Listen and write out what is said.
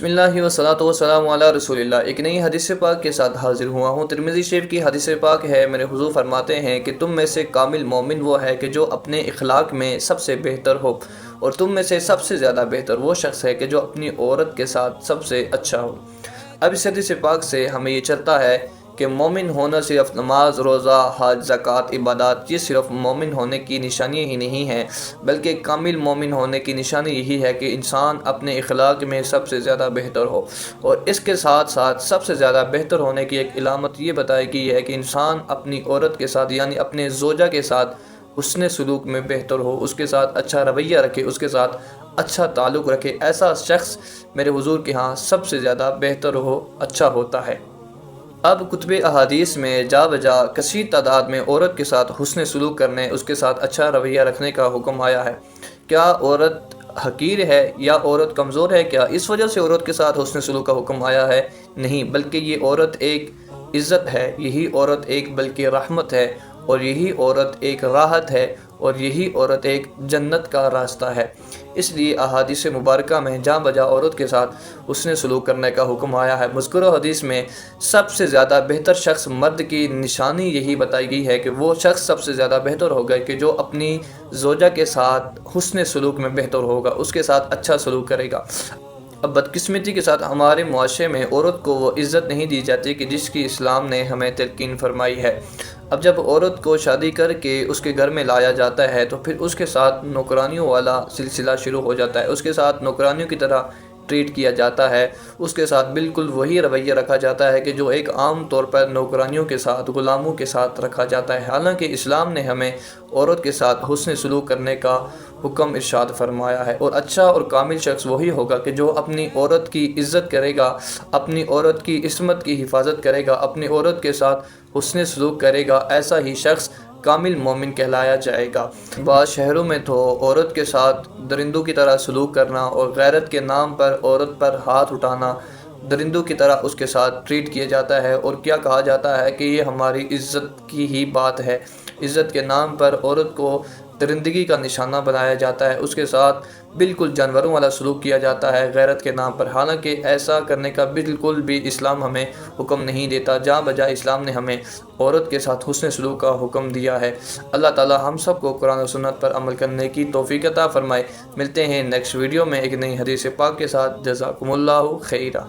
بسم اللہ والصلاۃ والسلام علی رسول اللہ۔ ایک نئی حدیث پاک کے ساتھ حاضر ہوا ہوں۔ ترمذی شریف کی حدیث پاک ہے، میرے حضور فرماتے ہیں کہ تم میں سے کامل مومن وہ ہے کہ جو اپنے اخلاق میں سب سے بہتر ہو، اور تم میں سے سب سے زیادہ بہتر وہ شخص ہے کہ جو اپنی عورت کے ساتھ سب سے اچھا ہو۔ اب اس حدیث پاک سے ہمیں یہ چلتا ہے کہ مومن ہونا صرف نماز، روزہ، حج، زکوٰۃ، عبادات، یہ صرف مومن ہونے کی نشانی ہی نہیں ہے، بلکہ کامل مومن ہونے کی نشانی یہی ہے کہ انسان اپنے اخلاق میں سب سے زیادہ بہتر ہو، اور اس کے ساتھ ساتھ سب سے زیادہ بہتر ہونے کی ایک علامت یہ بتائی گئی ہے کہ انسان اپنی عورت کے ساتھ یعنی اپنے زوجہ کے ساتھ حسن سلوک میں بہتر ہو، اس کے ساتھ اچھا رویہ رکھے، اس کے ساتھ اچھا تعلق رکھے۔ ایسا شخص میرے حضور کے ہاں سب سے زیادہ بہتر ہو، اچھا ہوتا ہے۔ اب کتب احادیث میں جا بجا کثیر تعداد میں عورت کے ساتھ حسن سلوک کرنے، اس کے ساتھ اچھا رویہ رکھنے کا حکم آیا ہے۔ کیا عورت حقیر ہے یا عورت کمزور ہے؟ کیا اس وجہ سے عورت کے ساتھ حسن سلوک کا حکم آیا ہے؟ نہیں، بلکہ یہ عورت ایک عزت ہے، یہی عورت ایک بلکہ رحمت ہے، اور یہی عورت ایک راحت ہے، اور یہی عورت ایک جنت کا راستہ ہے۔ اس لیے احادیث مبارکہ میں جاں بجا عورت کے ساتھ حسن سلوک کرنے کا حکم آیا ہے۔ مذکورہ حدیث میں سب سے زیادہ بہتر شخص مرد کی نشانی یہی بتائی گئی ہے کہ وہ شخص سب سے زیادہ بہتر ہوگا کہ جو اپنی زوجہ کے ساتھ حسن سلوک میں بہتر ہوگا، اس کے ساتھ اچھا سلوک کرے گا۔ اب بدقسمتی کے ساتھ ہمارے معاشرے میں عورت کو وہ عزت نہیں دی جاتی کہ جس کی اسلام نے ہمیں تلقین فرمائی ہے۔ اب جب عورت کو شادی کر کے اس کے گھر میں لایا جاتا ہے تو پھر اس کے ساتھ نوکرانیوں والا سلسلہ شروع ہو جاتا ہے، اس کے ساتھ نوکرانیوں کی طرح ٹریٹ کیا جاتا ہے، اس کے ساتھ بالکل وہی رویہ رکھا جاتا ہے کہ جو ایک عام طور پر نوکرانیوں کے ساتھ، غلاموں کے ساتھ رکھا جاتا ہے۔ حالانکہ اسلام نے ہمیں عورت کے ساتھ حسن سلوک کرنے کا حکم ارشاد فرمایا ہے، اور اچھا اور کامل شخص وہی ہوگا کہ جو اپنی عورت کی عزت کرے گا، اپنی عورت کی عصمت کی حفاظت کرے گا، اپنی عورت کے ساتھ حسن سلوک کرے گا۔ ایسا ہی شخص کامل مومن کہلایا جائے گا۔ بعض شہروں میں تو عورت کے ساتھ درندوں کی طرح سلوک کرنا اور غیرت کے نام پر عورت پر ہاتھ اٹھانا، درندوں کی طرح اس کے ساتھ ٹریٹ کیا جاتا ہے، اور کیا کہا جاتا ہے کہ یہ ہماری عزت کی ہی بات ہے۔ عزت کے نام پر عورت کو درندگی کا نشانہ بنایا جاتا ہے، اس کے ساتھ بالکل جانوروں والا سلوک کیا جاتا ہے غیرت کے نام پر۔ حالانکہ ایسا کرنے کا بالکل بھی اسلام ہمیں حکم نہیں دیتا، جہاں بجائے اسلام نے ہمیں عورت کے ساتھ حسن سلوک کا حکم دیا ہے۔ اللہ تعالی ہم سب کو قرآن و سنت پر عمل کرنے کی توفیق عطا فرمائے۔ ملتے ہیں نیکسٹ ویڈیو میں ایک نئی حدیث پاک کے ساتھ۔ جزاکم اللہ خیرہ۔